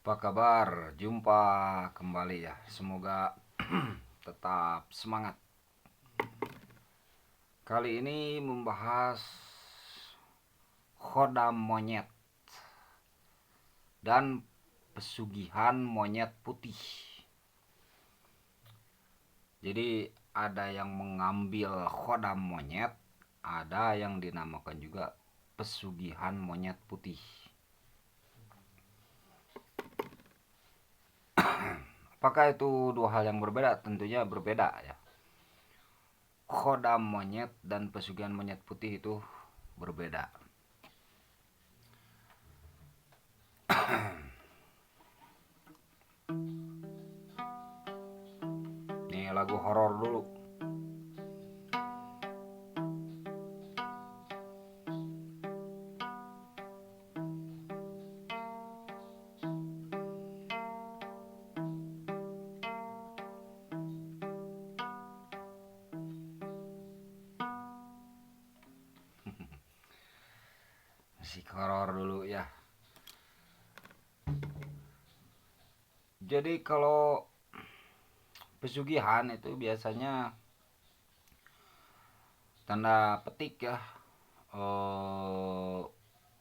Apa kabar? Jumpa kembali ya. Semoga tetap semangat. Kali ini membahas khodam monyet dan pesugihan monyet putih. Jadi ada yang mengambil khodam monyet, ada yang dinamakan juga pesugihan monyet putih. Apakah itu dua hal yang berbeda? Tentunya berbeda ya. Khodam monyet dan pesugihan monyet putih itu berbeda. Nih lagu horor dulu. Musik horor dulu ya. Jadi kalau pesugihan itu biasanya tanda petik ya,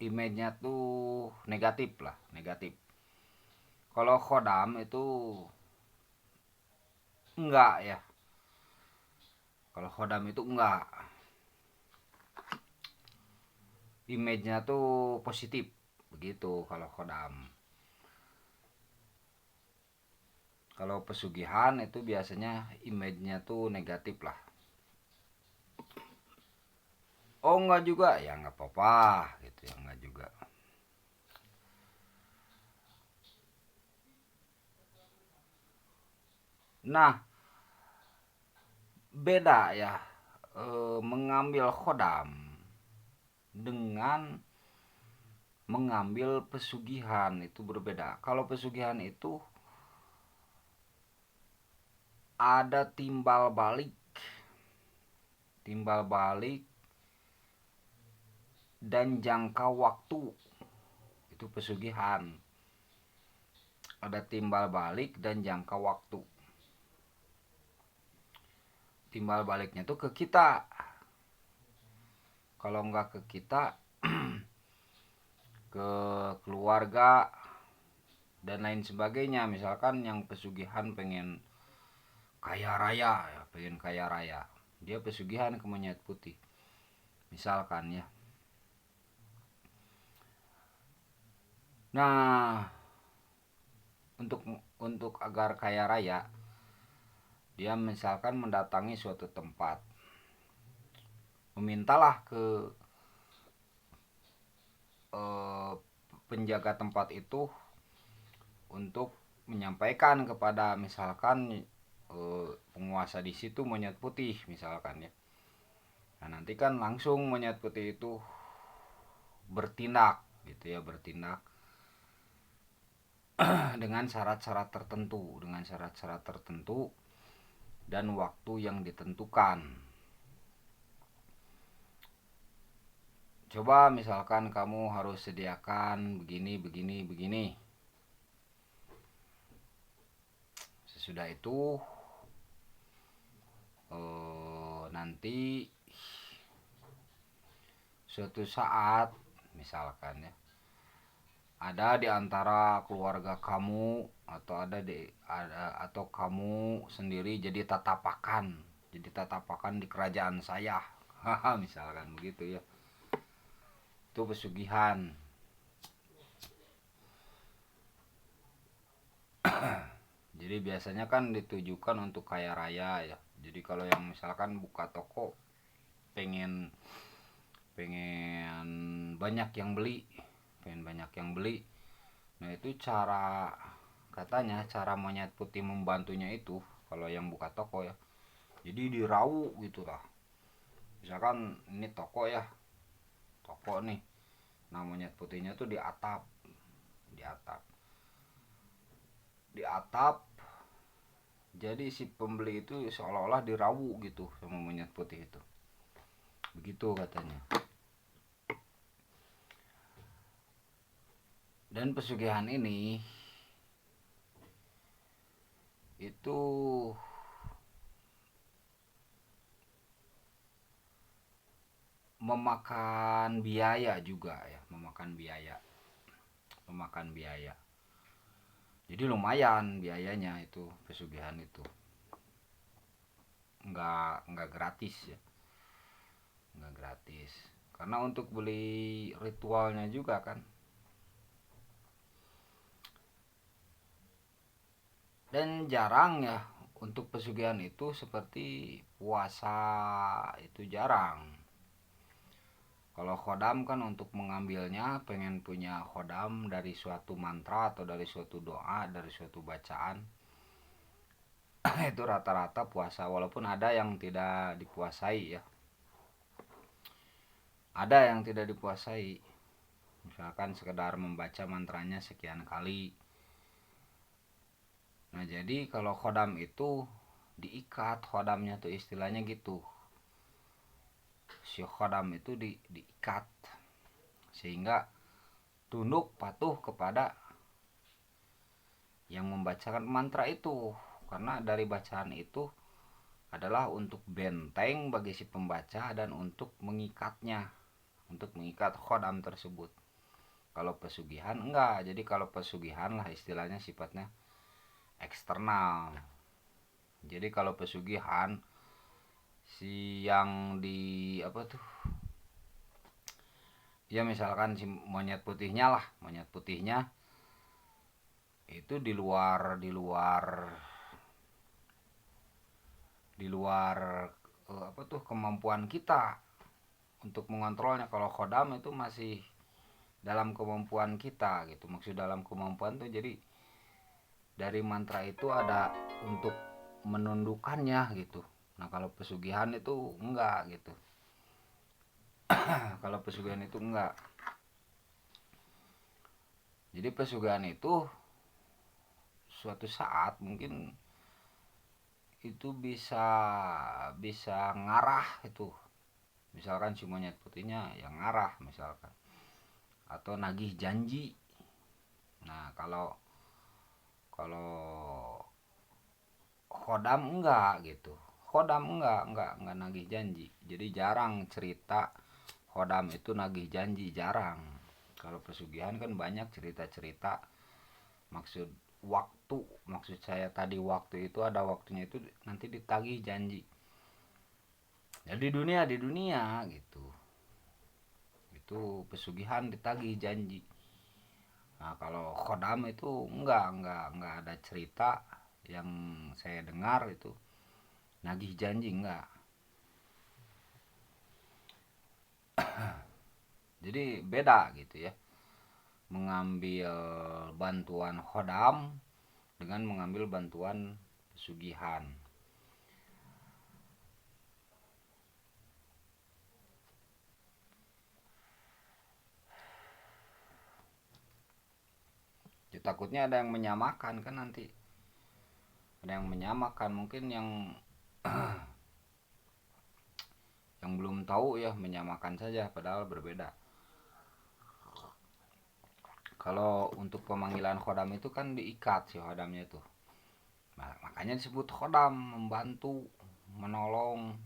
image-nya tuh negatif lah, negatif. Kalau khodam itu enggak ya. Kalau khodam itu enggak. Image-nya tuh positif begitu kalau khodam. Kalau pesugihan itu biasanya image-nya tuh negatif lah. Oh enggak juga, ya enggak apa-apa gitu ya, enggak juga. Nah, beda ya, mengambil khodam dengan mengambil pesugihan itu berbeda. Kalau pesugihan itu ada timbal balik dan jangka waktu. Itu pesugihan. Ada timbal balik dan jangka waktu. Timbal baliknya tuh ke kita. Kalau nggak ke kita, ke keluarga dan lain sebagainya. Misalkan yang pesugihan pengen kaya raya ya, pengen kaya raya, dia pesugihan ke monyet putih misalkan ya. Nah, untuk agar kaya raya, dia misalkan mendatangi suatu tempat, memintalah ke eh, penjaga tempat itu untuk menyampaikan kepada misalkan penguasa di situ monyet putih misalkan ya. Nah nanti kan langsung monyet putih itu bertindak gitu ya, bertindak dengan syarat-syarat tertentu dan waktu yang ditentukan. Coba misalkan kamu harus sediakan begini begini begini. Sesudah itu nanti suatu saat misalkan ya, ada di antara keluarga kamu atau kamu sendiri jadi tatapakan di kerajaan saya. Misalkan begitu ya. Itu pesugihan. Jadi biasanya kan ditujukan untuk kaya raya ya. Jadi kalau yang misalkan buka toko pengen pengen banyak yang beli, nah itu cara monyet putih membantunya itu, kalau yang buka toko ya, jadi dirau gitu lah. Misalkan ini toko nih, nah monyet putihnya tuh di atap di atap jadi si pembeli itu seolah-olah dirau gitu sama monyet putih itu, begitu katanya. Dan pesugihan ini itu memakan biaya juga ya, memakan biaya. Jadi lumayan biayanya itu pesugihan itu, nggak gratis ya, nggak gratis. Karena untuk beli ritualnya juga kan. Dan jarang ya untuk pesugihan itu seperti puasa itu jarang. Kalau khodam kan untuk mengambilnya pengen punya khodam dari suatu mantra atau dari suatu doa, dari suatu bacaan. Itu rata-rata puasa, walaupun ada yang tidak dipuasai ya. Ada yang tidak dipuasai. Misalkan sekedar membaca mantranya sekian kali. Nah, jadi kalau khodam itu diikat, khodamnya tuh istilahnya gitu. Si khodam itu diikat sehingga tunduk patuh kepada yang membacakan mantra itu, karena dari bacaan itu adalah untuk benteng bagi si pembaca dan untuk mengikatnya, untuk mengikat khodam tersebut. Kalau pesugihan enggak. Jadi kalau pesugihan lah istilahnya sifatnya eksternal. Jadi kalau pesugihan si yang di apa tuh, ya misalkan si monyet putihnya lah, monyet putihnya itu di luar apa tuh kemampuan kita untuk mengontrolnya. Kalau khodam itu masih dalam kemampuan kita gitu, maksud dalam kemampuan tuh jadi dari mantra itu ada untuk menundukkannya gitu. Nah kalau pesugihan itu enggak gitu. Kalau pesugihan itu enggak. Jadi pesugihan itu suatu saat mungkin itu bisa bisa ngarah itu. Misalkan si monyet putihnya yang ngarah misalkan, atau nagih janji. Nah kalau kalau khodam enggak gitu. Khodam enggak nagih janji. Jadi jarang cerita khodam itu nagih janji, jarang. Kalau pesugihan kan banyak cerita-cerita. Maksud waktu, maksud saya tadi waktu itu ada waktunya itu nanti ditagih janji. Ya di dunia gitu. Itu pesugihan ditagih janji. Nah, kalau khodam itu enggak ada cerita yang saya dengar itu nagih janji enggak. Jadi beda gitu ya. Mengambil bantuan khodam dengan mengambil bantuan pesugihan. Ya, takutnya ada yang menyamakan kan nanti. Ada yang menyamakan mungkin yang belum tahu ya menyamakan saja padahal berbeda. Kalau untuk pemanggilan khodam itu kan diikat si khodamnya itu. Nah, makanya disebut khodam, membantu, menolong,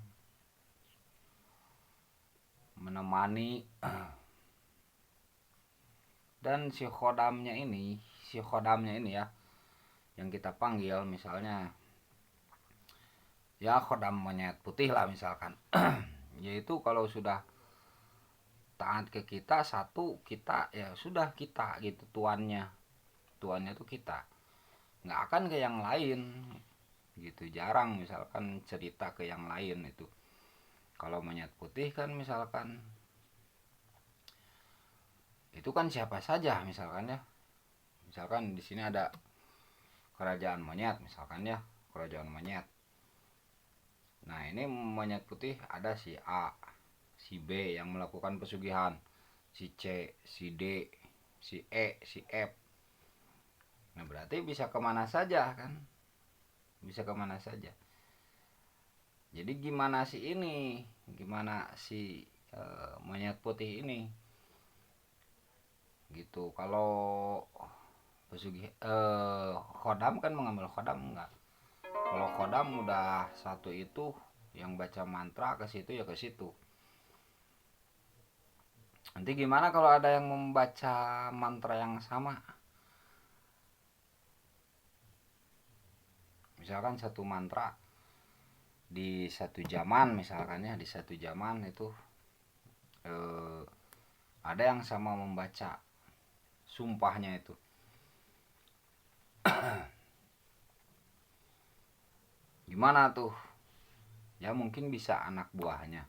menemani. Dan si khodamnya ini ya, yang kita panggil misalnya ya khodam monyet putih lah misalkan. Yaitu kalau sudah taat ke kita satu, kita ya sudah kita gitu tuannya tuh kita, nggak akan ke yang lain gitu. Jarang misalkan cerita ke yang lain itu. Kalau monyet putih kan misalkan itu kan siapa saja misalkan ya, misalkan di sini ada kerajaan monyet misalkan ya, kerajaan monyet. Nah ini monyet putih ada si A, si B yang melakukan pesugihan, si C, si D, si E, si F. Nah berarti bisa kemana saja kan, bisa kemana saja. Jadi gimana si monyet putih ini gitu. Kalau khodam kan mengambil khodam enggak. Kalau khodam udah satu itu, yang baca mantra ke situ ya ke situ. Nanti gimana kalau ada yang membaca mantra yang sama? Misalkan satu mantra di satu zaman, misalkan ya di satu zaman itu eh, ada yang sama membaca sumpahnya itu. Gimana tuh? Ya mungkin bisa anak buahnya.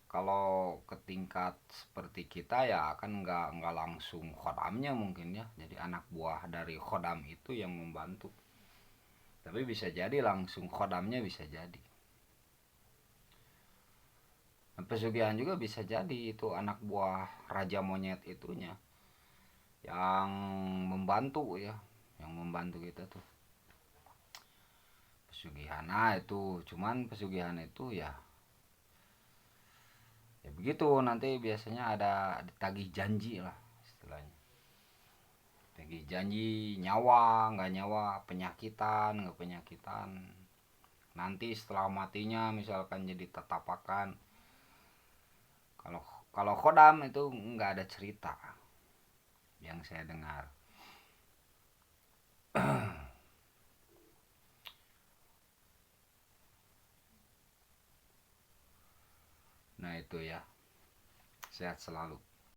Kalau ke tingkat seperti kita ya kan nggak langsung khodamnya mungkin ya. Jadi anak buah dari khodam itu yang membantu. Tapi bisa jadi langsung khodamnya bisa jadi. Dan pesugihan juga bisa jadi itu anak buah raja monyet itunya yang membantu ya, yang membantu kita tuh pesugihan. Nah itu cuman pesugihan itu ya ya begitu, nanti biasanya ada ditagih janji lah istilahnya, tagih janji, nyawa nggak nyawa, penyakitan nggak penyakitan, nanti setelah matinya misalkan jadi tetapakan. Kalau kalau khodam itu nggak ada cerita yang saya dengar. Nah itu ya, sehat selalu.